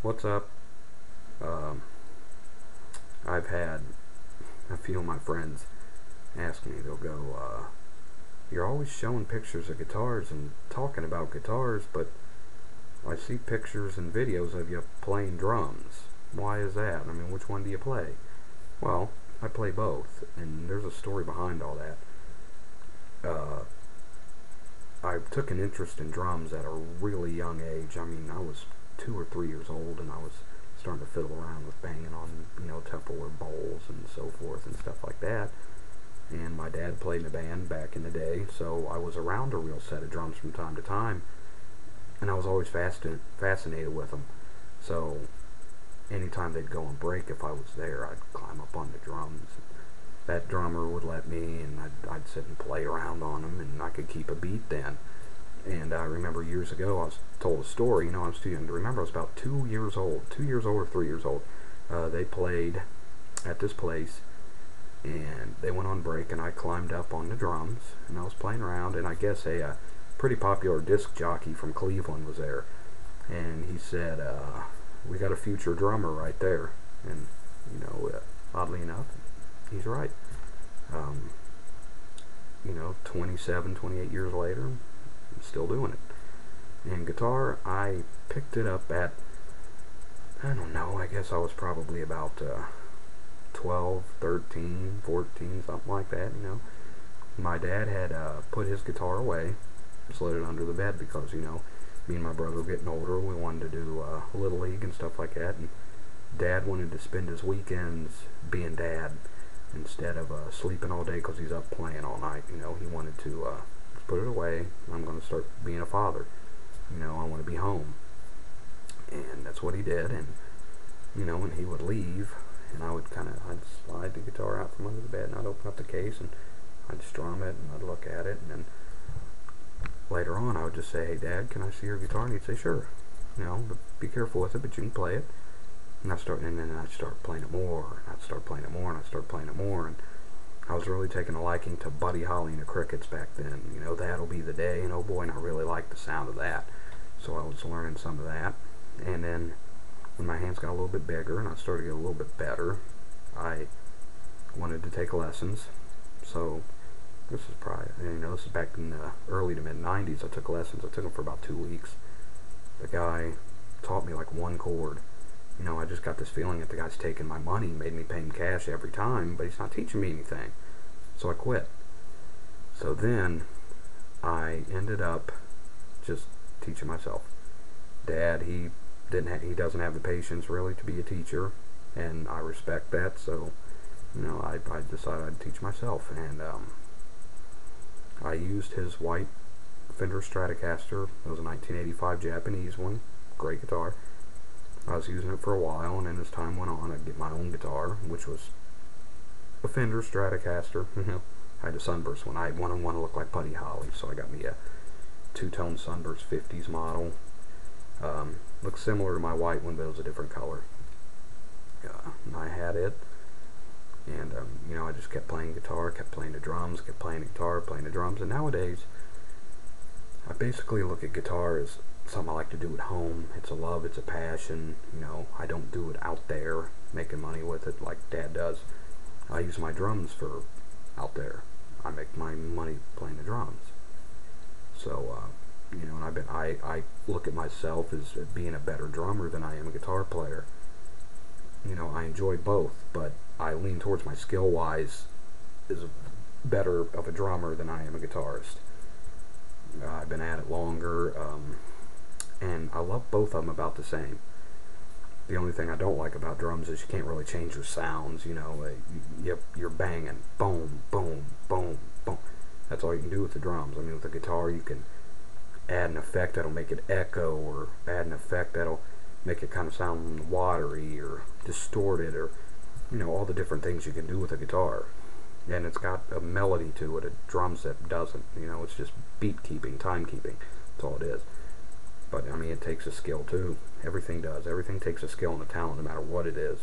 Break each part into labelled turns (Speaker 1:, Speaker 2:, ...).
Speaker 1: What's up? Um, I've had a few of my friends ask me, they'll go, you're always showing pictures of guitars and talking about guitars, but I see pictures and videos of you playing drums. Why is that? I mean, which one do you play? Well, I play both, and there's a story behind all that. I took an interest in drums at a really young age. I mean, I was 2 or 3 years old, and I was starting to fiddle around with banging on, Tupperware bowls and so forth and stuff like that. And my dad played in a band back in the day, so I was around a real set of drums from time to time, and I was always fascinated with them. So anytime they'd go on break, if I was there, I'd climb up on the drums. That drummer would let me, and I'd sit and play around on them, and I could keep a beat then. And I remember years ago, I was told a story. I was too young to remember. I was about 2 years old, 2 years old or 3 years old. They played at this place, and they went on break, and I climbed up on the drums, and I was playing around, and I guess a pretty popular disc jockey from Cleveland was there, and he said, "We got a future drummer right there," and oddly enough, he's right. Um, 27, 28 years later, I'm still doing it. And guitar, I picked it up at, I don't know, I guess I was probably about 12, 13, 14, something like that. My dad had put his guitar away, slid it under the bed because, me and my brother were getting older. We wanted to do Little League and stuff like that. And Dad wanted to spend his weekends being Dad instead of sleeping all day because he's up playing all night. He wanted to put it away. I'm going to start being a father. I want to be home. And that's what he did. And, when he would leave, and I'd slide the guitar out from under the bed, and I'd open up the case, and I'd strum it, and I'd look at it, and then later on I would just say, "Hey Dad, can I see your guitar?" And he'd say, "Sure. But be careful with it, but you can play it." And then I'd start playing it more, and I'd start playing it more, and I'd start playing it more, and I was really taking a liking to Buddy Holly and the Crickets back then. That'll Be the Day, and oh boy, and I really liked the sound of that. So I was learning some of that, and then when my hands got a little bit bigger and I started to get a little bit better, I wanted to take lessons. So this is probably, this is back in the early to mid 90s. I took lessons. I took them for about 2 weeks. The guy taught me like one chord. I just got this feeling that the guy's taking my money, made me pay him cash every time, but he's not teaching me anything. So I quit. So then I ended up just teaching myself. Dad, he doesn't have the patience really to be a teacher, and I respect that. So I decided I'd teach myself, and I used his white Fender Stratocaster. It was a 1985 Japanese one, great guitar. I was using it for a while, and then as time went on, I'd get my own guitar, which was a Fender Stratocaster. I had a Sunburst one. I wanted one to look like Buddy Holly, so I got me a two-tone Sunburst 50s model. Looks similar to my white one, but it was a different color. And I had it, and I just kept playing guitar, kept playing the drums, kept playing the guitar, playing the drums, and nowadays I basically look at guitar as something I like to do at home. It's a love, it's a passion. I don't do it out there making money with it like Dad does. I use my drums for out there. I make my money playing the drums. So and I look at myself as being a better drummer than I am a guitar player. I enjoy both, but I lean towards my skill wise is better of a drummer than I am a guitarist. I've been at it longer, and I love both of them about the same. The only thing I don't like about drums is you can't really change your sounds. You're banging, boom, boom, boom, boom. That's all you can do with the drums. I mean, with the guitar, you can add an effect that'll make it echo, or add an effect that'll make it kind of sound watery or distorted, or all the different things you can do with a guitar. And it's got a melody to it. A drum set doesn't. It's just beat keeping, time keeping. That's all it is. But I mean, it takes a skill too. Everything does. Everything takes a skill and a talent, no matter what it is.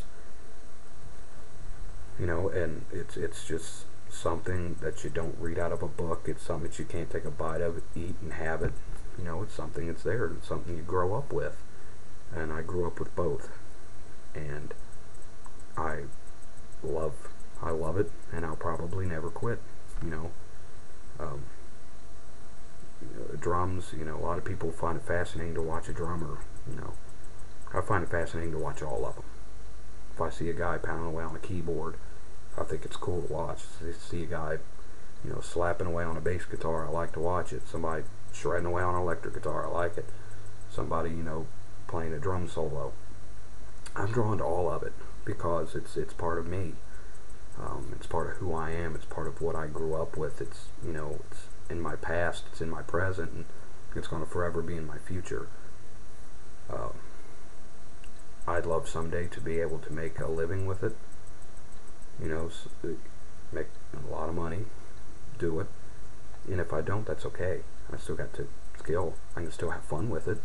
Speaker 1: And it's just something that you don't read out of a book. It's something that you can't take a bite of, eat, and have it. It's something that's there. It's something you grow up with. and I grew up with both, and I love it, and I'll probably never quit. You know, um, drums. You know, a lot of people find it fascinating to watch a drummer. You know, I find it fascinating to watch all of them. If I see a guy pounding away on a keyboard, I think it's cool to watch. See a guy, you know, slapping away on a bass guitar, I like to watch it. Somebody shredding away on an electric guitar, I like it. Somebody, you know, playing a drum solo. I'm drawn to all of it because it's part of me. It's part of who I am. It's part of what I grew up with. It's, you know, it's in my past. It's in my present, and it's going to forever be in my future. I'd love someday to be able to make a living with it. You know, make a lot of money, do it. And if I don't, that's okay. I still got the skill. I can still have fun with it.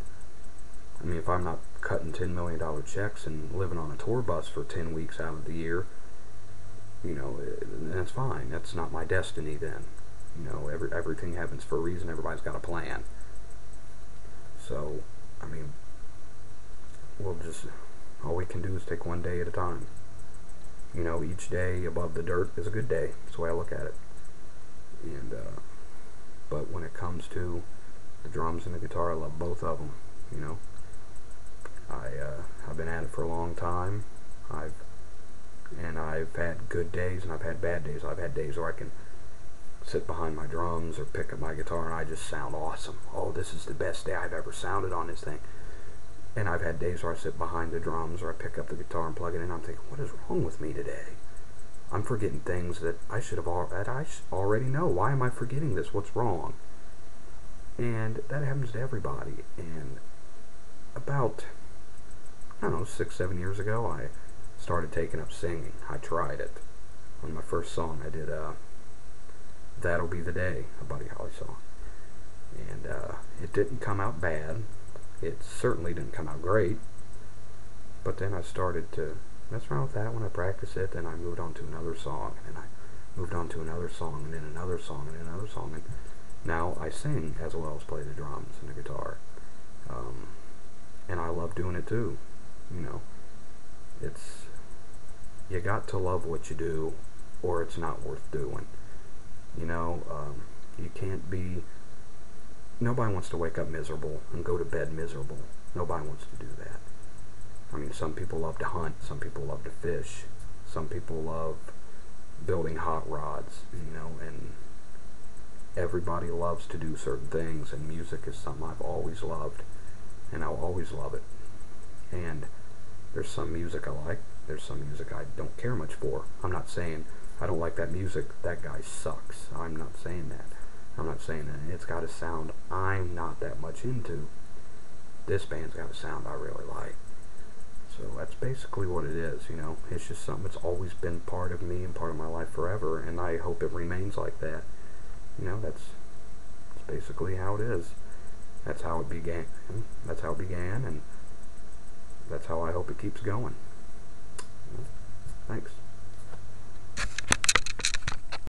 Speaker 1: I mean, if I'm not cutting $10 million checks and living on a tour bus for 10 weeks out of the year, you know, that's fine. That's not my destiny then. You know, everything happens for a reason. Everybody's got a plan. So, I mean, all we can do is take one day at a time. You know, each day above the dirt is a good day. That's the way I look at it. And, but when it comes to the drums and the guitar, I love both of them, you know. I've been at it for a long time. I've had good days and I've had bad days. I've had days where I can sit behind my drums or pick up my guitar and I just sound awesome. Oh, this is the best day I've ever sounded on this thing. And I've had days where I sit behind the drums or I pick up the guitar and plug it in and I'm thinking, what is wrong with me today? I'm forgetting things that I already know. Why am I forgetting this? What's wrong? And that happens to everybody. And about, I don't know, 6-7 years ago, I started taking up singing. I tried it. On my first song, I did That'll Be the Day, a Buddy Holly song. And it didn't come out bad. It certainly didn't come out great. But then I started to mess around with that when I practiced it. Then I moved on to another song. And then I moved on to another song. And then another song. And then another song. And now I sing as well as play the drums and the guitar. And I love doing it too. You know, you got to love what you do or it's not worth doing. You know, you can't be, nobody wants to wake up miserable and go to bed miserable. Nobody wants to do that. I mean, some people love to hunt, some people love to fish, some people love building hot rods, you know, and everybody loves to do certain things, and music is something I've always loved, and I'll always love it. And there's some music I like, there's some music I don't care much for. I'm not saying I don't like that music, that guy sucks. I'm not saying that. I'm not saying that. It's got a sound I'm not that much into. This band's got a sound I really like. So that's basically what it is, you know. It's just something that's always been part of me and part of my life forever, and I hope it remains like that. You know, that's basically how it is. That's how it began. That's how it began, and that's how I hope it keeps going. Thanks.